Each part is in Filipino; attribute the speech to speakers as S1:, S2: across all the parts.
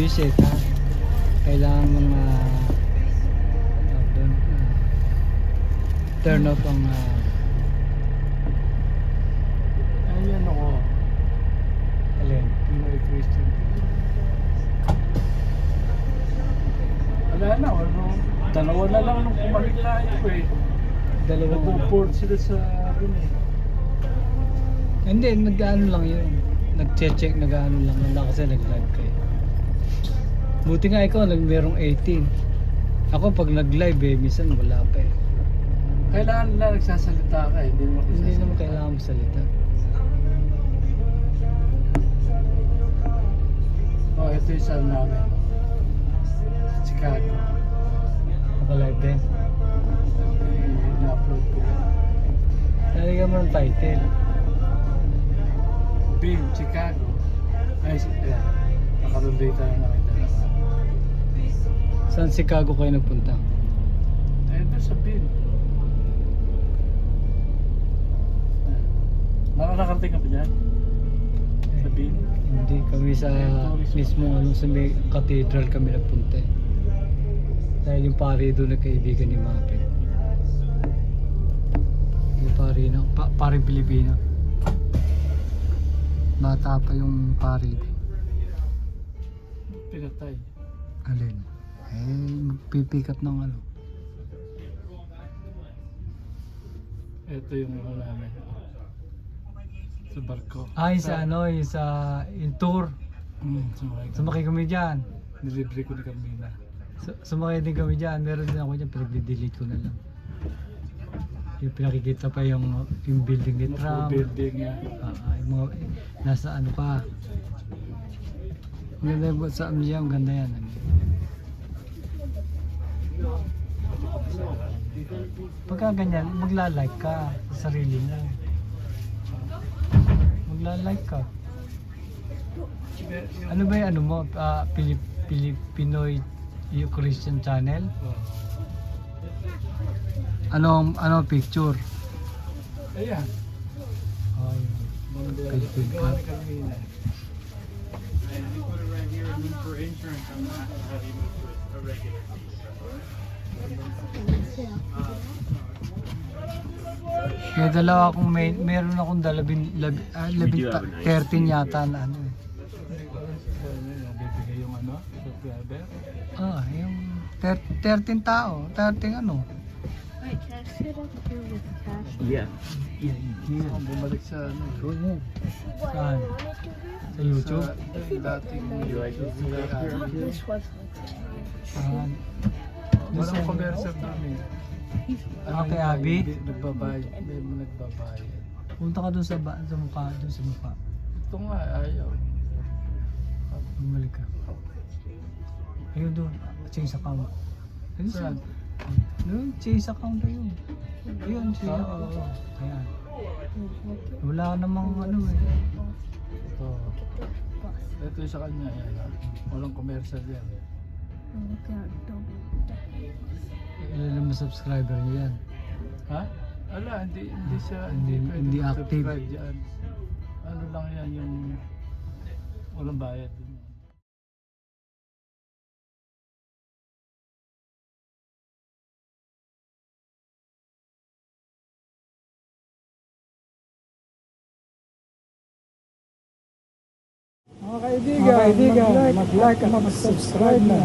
S1: reset ha. Kailangan mong turn off ang
S2: Ayan ako.
S1: alin.
S2: Pinoy Christian. Wala na, dalawa na lang nung kumalik tayo eh.
S1: Dalawang
S2: Nag-report sila sa akin eh.
S1: Hindi, nag-ano lang yun. Nag-check, nag-ano lang. Wala kasi nag-live kayo. Buti nga ikaw, merong 18. Ako pag nag-live eh, minsan wala pa eh.
S2: Kailangan na nagsasalita ka eh.
S1: Hindi naman kailangan masalita.
S2: Oh, ito yung saan namin. Chicago.
S1: Naka-live din.
S2: Na-upload ko.
S1: Nalagyan mo ng title.
S2: Bill, Chicago. Ay, ayan. Nakarelate na namin dalawa.
S1: Saan Chicago kayo nagpunta?
S2: Eh, doon sa Bill. Nakarating ka pa dyan? Sa Bill?
S1: Hindi, kami sa mismo sa may cathedral kami nagpunta eh. Dahil yung pare doon na kaibigan ni Mapit. Yung pare na, paring Pilipino. Bata pa yung pare.
S2: Pinatay.
S1: Alin? Pipick up ng ano.
S2: Ito yung ano namin. Sa barko.
S1: Ay, sa ano, yung tour.
S2: Sumakay kami.
S1: Sumakay kami dyan.
S2: Nilibre ko ni Carmina.
S1: Sumakay din kami dyan. Meron din ako dyan, pinag-delete ko na lang. Yung pinakikita pa yung building ni
S2: Mga
S1: Trump.
S2: building nga.
S1: Yung mga, nasa ano pa. Ang ganda yung sa museum, ganda yan. Pagka ganyan, magla-like ka sa sarili mo. Magla-like ka. Ano ba yung ano mo? Pinoy Christian channel? Ano picture?
S2: Ayan.
S1: Ay, Facebook ka.
S2: Gawa ni Carmina.
S1: May dalawa akong meron akong 13 yata na ano eh.
S2: Bibigay yung ano? Subscriber?
S1: Yung 13 tao, 13 ano.
S3: Wait, can I sit up here with Cash?
S4: Yeah.
S2: Ang bumalik sa ano?
S1: Go mo.
S3: What
S1: Saan?
S3: I wanted to do?
S1: Sa YouTube?
S2: Sa dating
S4: You like this?
S3: This was
S1: Saan?
S2: walang commercial doon eh.
S1: Kay Abby?
S2: Nagbabayad. May nagbabayad.
S1: Punta ka dun sa mukha, dun sa mukha.
S2: Ito nga, ayaw.
S1: Bumalik ka. Ayun doon, chase account. Ayun
S2: Saan?
S1: Doon, chase account na yun. Ayun, chase account. Ayan. Wala namang ano eh.
S2: Ito. Ito yung sa kanya. Yan, ah. Walang commercial yan.
S3: Look at double.
S1: Ilan naman subscriber niya yan.
S2: Ha? Ala, hindi siya
S1: Hindi
S2: pwede
S1: active.
S2: mag-subscribe dyan. Ano lang yan yung walang bayad.
S1: Mga kaibigan, mag-like at mag-subscribe na.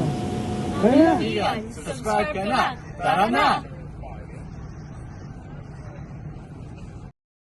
S2: Subscribe ka na! Tara na!